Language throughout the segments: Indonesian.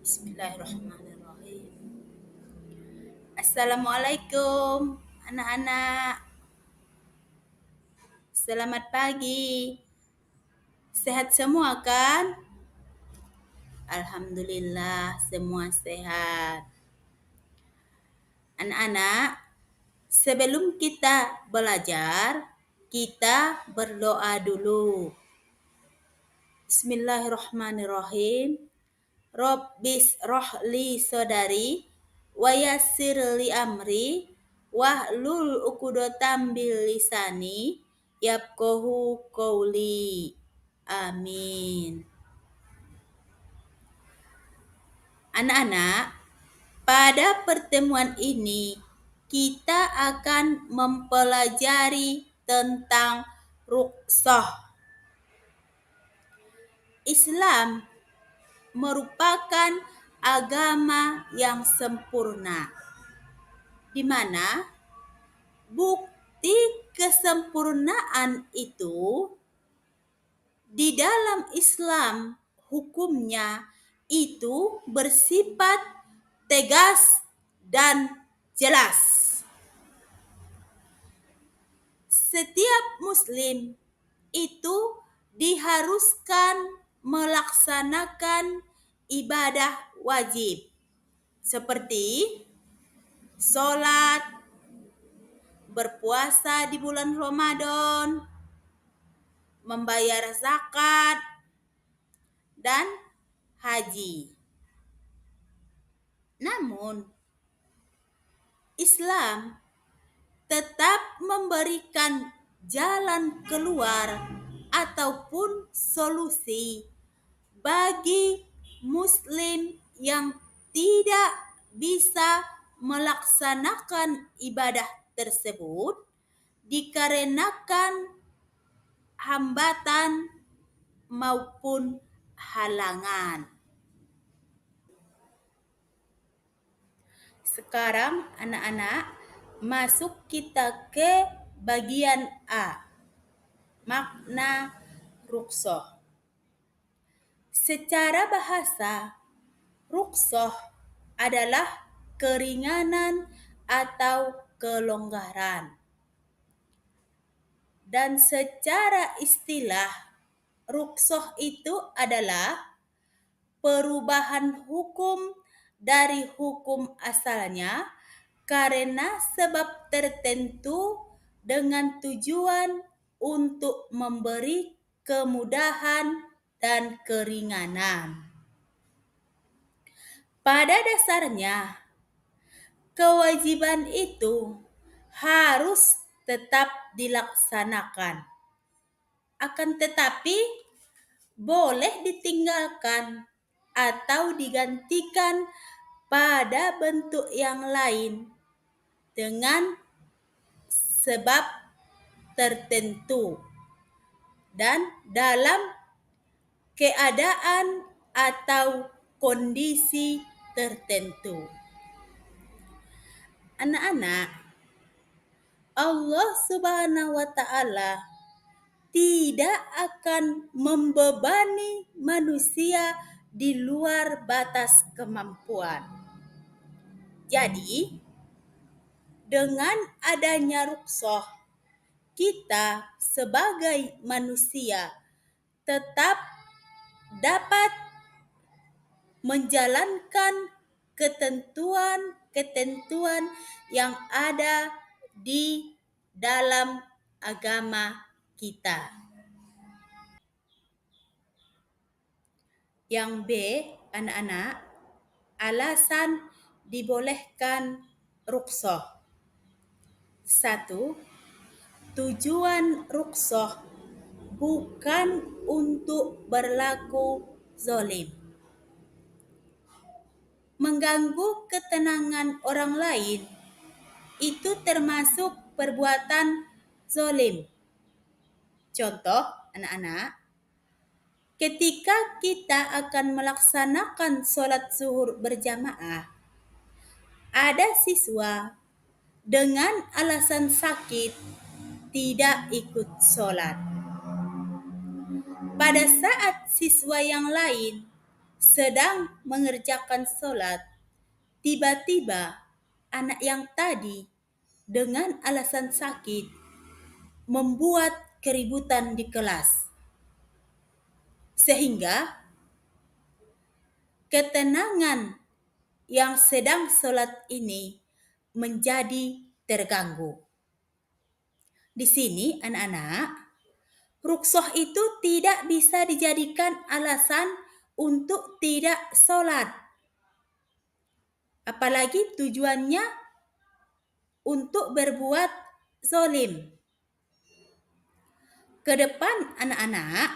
Bismillahirrahmanirrahim. Assalamualaikum anak-anak. Selamat pagi. Sehat semua kan? Alhamdulillah semua sehat. Anak-anak, sebelum kita belajar, kita berdoa dulu. Bismillahirrahmanirrahim. Rabbis rohli sodari wa yassir li amri wahlul uqdatam bil lisani yafqahu qawli. Amin. Anak-anak, pada pertemuan ini kita akan mempelajari tentang ruqsah. Islam merupakan agama yang sempurna, di mana bukti kesempurnaan itu di dalam Islam hukumnya itu bersifat tegas dan jelas. Setiap muslim itu diharuskan melaksanakan ibadah wajib seperti sholat, berpuasa di bulan Ramadan, membayar zakat, dan haji. Namun, Islam tetap memberikan jalan keluar ataupun solusi bagi muslim yang tidak bisa melaksanakan ibadah tersebut dikarenakan hambatan maupun halangan. Sekarang anak-anak masuk kita ke bagian A. Makna ruqsah. Secara bahasa, ruqsah adalah keringanan atau kelonggaran. Dan secara istilah, ruqsah itu adalah perubahan hukum dari hukum asalnya karena sebab tertentu dengan tujuan untuk memberi kemudahan dan keringanan. Pada dasarnya, kewajiban itu harus tetap dilaksanakan. Akan tetapi, boleh ditinggalkan atau digantikan pada bentuk yang lain dengan sebab tertentu dan dalam keadaan atau kondisi tertentu. Anak-anak, Allah Subhanahu wa Ta'ala tidak akan membebani manusia di luar batas kemampuan. Jadi, dengan adanya ruqsah, kita sebagai manusia tetap dapat menjalankan ketentuan-ketentuan yang ada di dalam agama kita. Yang B, anak-anak, alasan dibolehkan ruqsah. 1. Tujuan ruqsah bukan untuk berlaku zalim, mengganggu ketenangan orang lain itu termasuk perbuatan zalim. Contoh, anak-anak, ketika kita akan melaksanakan sholat zuhur berjamaah, ada siswa dengan alasan sakit tidak ikut sholat. Pada saat siswa yang lain sedang mengerjakan sholat, tiba-tiba anak yang tadi dengan alasan sakit membuat keributan di kelas, sehingga ketenangan yang sedang sholat ini menjadi terganggu. Di sini anak-anak, ruksoh itu tidak bisa dijadikan alasan untuk tidak sholat. Apalagi tujuannya untuk berbuat zolim. Ke depan anak-anak,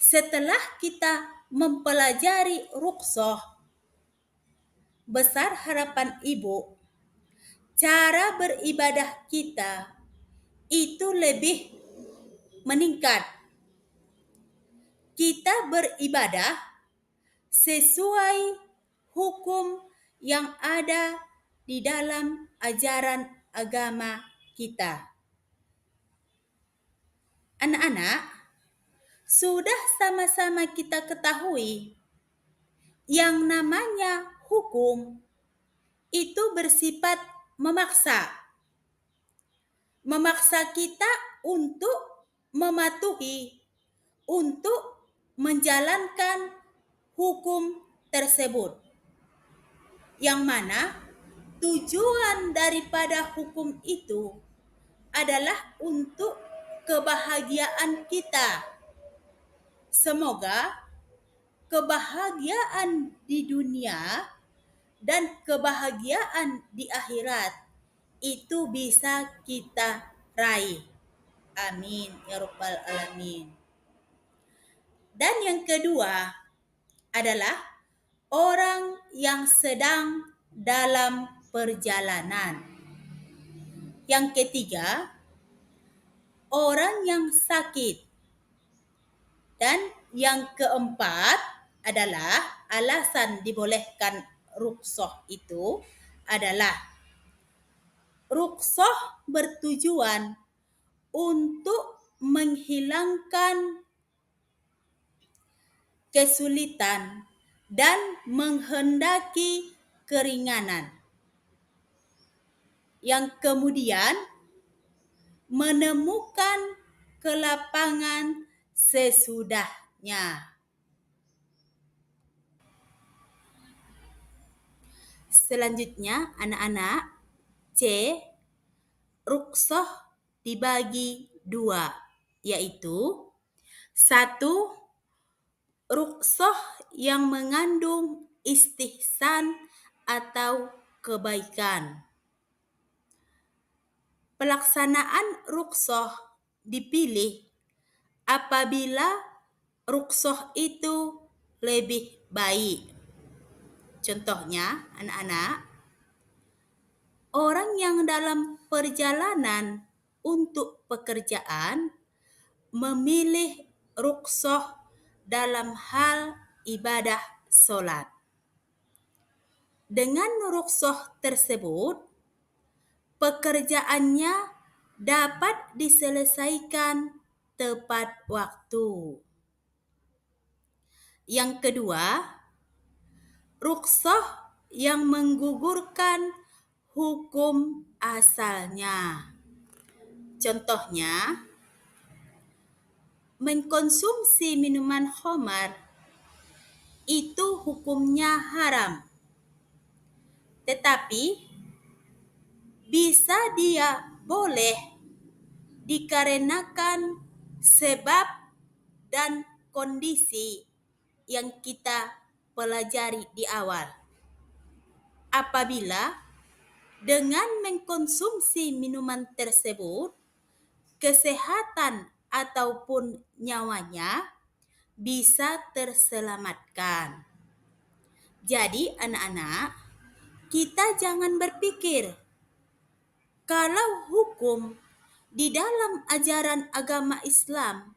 setelah kita mempelajari ruksoh, besar harapan ibu, cara beribadah kita itu lebih meningkat. Kita beribadah sesuai hukum yang ada di dalam ajaran agama kita. Anak-anak, sudah sama-sama kita ketahui yang namanya hukum itu bersifat memaksa. Memaksa kita untuk mematuhi, untuk menjalankan hukum tersebut. Yang mana tujuan daripada hukum itu adalah untuk kebahagiaan kita. Semoga kebahagiaan di dunia dan kebahagiaan di akhirat itu bisa kita raih. Amin ya rabbal alamin. Dan yang kedua adalah orang yang sedang dalam perjalanan. Yang ketiga, orang yang sakit. Dan yang keempat adalah alasan dibolehkan ruksoh itu adalah ruksoh bertujuan untuk menghilangkan kesulitan dan menghendaki keringanan, yang kemudian menemukan kelapangan sesudahnya. Selanjutnya anak-anak, C, ruksoh dibagi dua, yaitu 1. Ruksoh yang mengandung istihsan atau kebaikan. Pelaksanaan ruksoh dipilih apabila ruksoh itu lebih baik. Contohnya, anak-anak, orang yang dalam perjalanan untuk pekerjaan memilih ruksoh dalam hal ibadah sholat. Dengan ruksoh tersebut, pekerjaannya dapat diselesaikan tepat waktu. Yang kedua, ruksoh yang menggugurkan hukum asalnya. Contohnya, mengkonsumsi minuman khamar itu hukumnya haram. Tetapi bisa dia boleh dikarenakan sebab dan kondisi yang kita pelajari di awal. Apabila dengan mengkonsumsi minuman tersebut, kesehatan ataupun nyawanya bisa terselamatkan. Jadi anak-anak, kita jangan berpikir kalau hukum di dalam ajaran agama Islam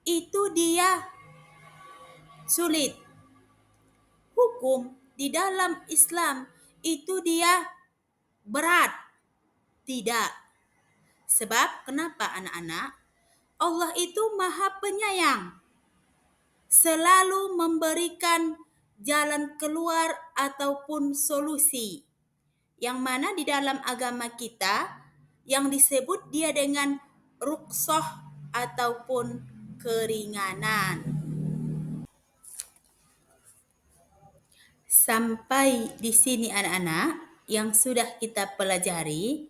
itu dia sulit. Hukum di dalam Islam itu dia berat. Tidak. Sebab kenapa anak-anak? Allah itu Maha Penyayang. selalu memberikan jalan keluar ataupun solusi. Yang mana di dalam agama kita yang disebut dia dengan rukhsah ataupun keringanan. Sampai di sini anak-anak yang sudah kita pelajari,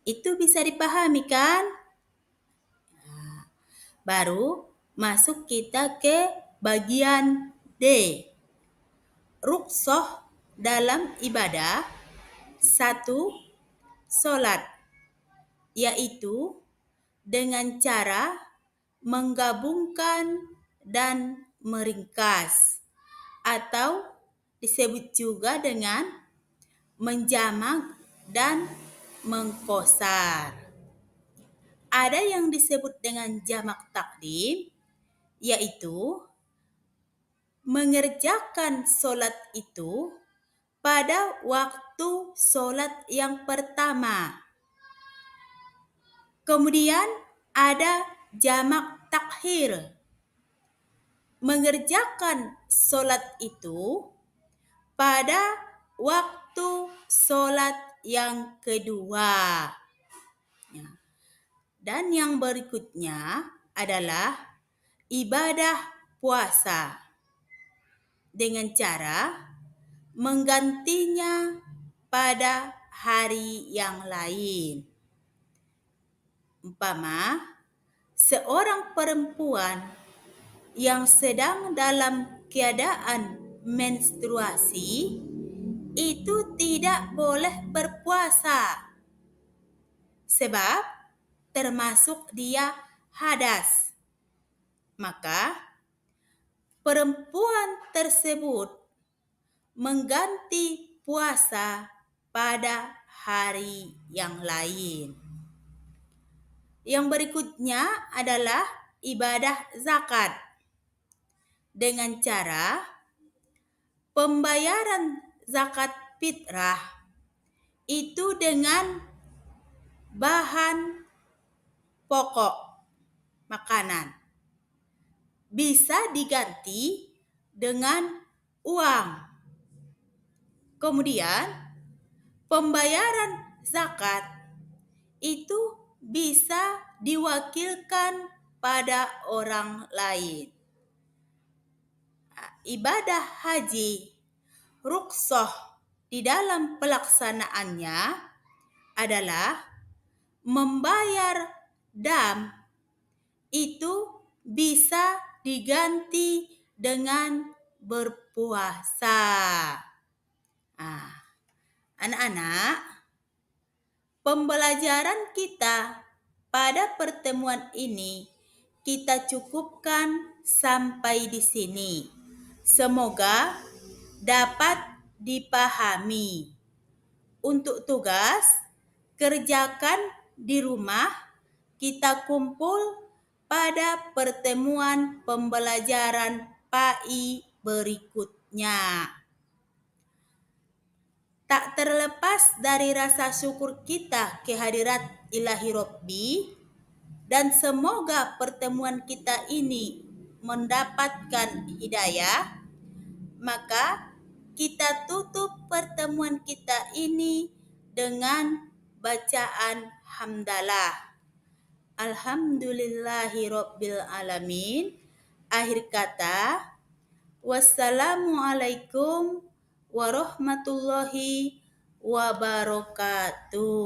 itu bisa dipahami kan? Baru masuk kita ke bagian D. Rukhsah dalam ibadah. 1. Solat, yaitu dengan cara menggabungkan dan meringkas, atau disebut juga dengan menjamak dan mengkosar. Ada yang disebut dengan jamak takdim, yaitu mengerjakan solat itu pada waktu solat yang pertama. Kemudian ada jamak takhir, mengerjakan solat itu pada waktu solat yang kedua. Dan yang berikutnya adalah ibadah puasa dengan cara menggantinya pada hari yang lain. Umpama, seorang perempuan yang sedang dalam keadaan menstruasi itu tidak boleh berpuasa, sebab termasuk dia hadas. Maka perempuan tersebut mengganti puasa pada hari yang lain. Yang berikutnya adalah ibadah zakat dengan cara pembayaran zakat fitrah itu dengan bahan pokok makanan. Bisa diganti dengan uang. Kemudian pembayaran zakat itu bisa diwakilkan pada orang lain. Ibadah haji, rukhsah di dalam pelaksanaannya adalah membayar dam itu bisa diganti dengan berpuasa. Anak-anak, pembelajaran kita pada pertemuan ini kita cukupkan sampai di sini. Semoga dapat dipahami. Untuk tugas, kerjakan di rumah, kita kumpul pada pertemuan pembelajaran PAI berikutnya. Tak terlepas dari rasa syukur kita kehadirat Ilahi Robbi, dan semoga pertemuan kita ini mendapatkan hidayah, maka kita tutup pertemuan kita ini dengan bacaan hamdalah. Alhamdulillahi Rabbil Alamin. Akhir kata, wassalamualaikum warahmatullahi wabarakatuh.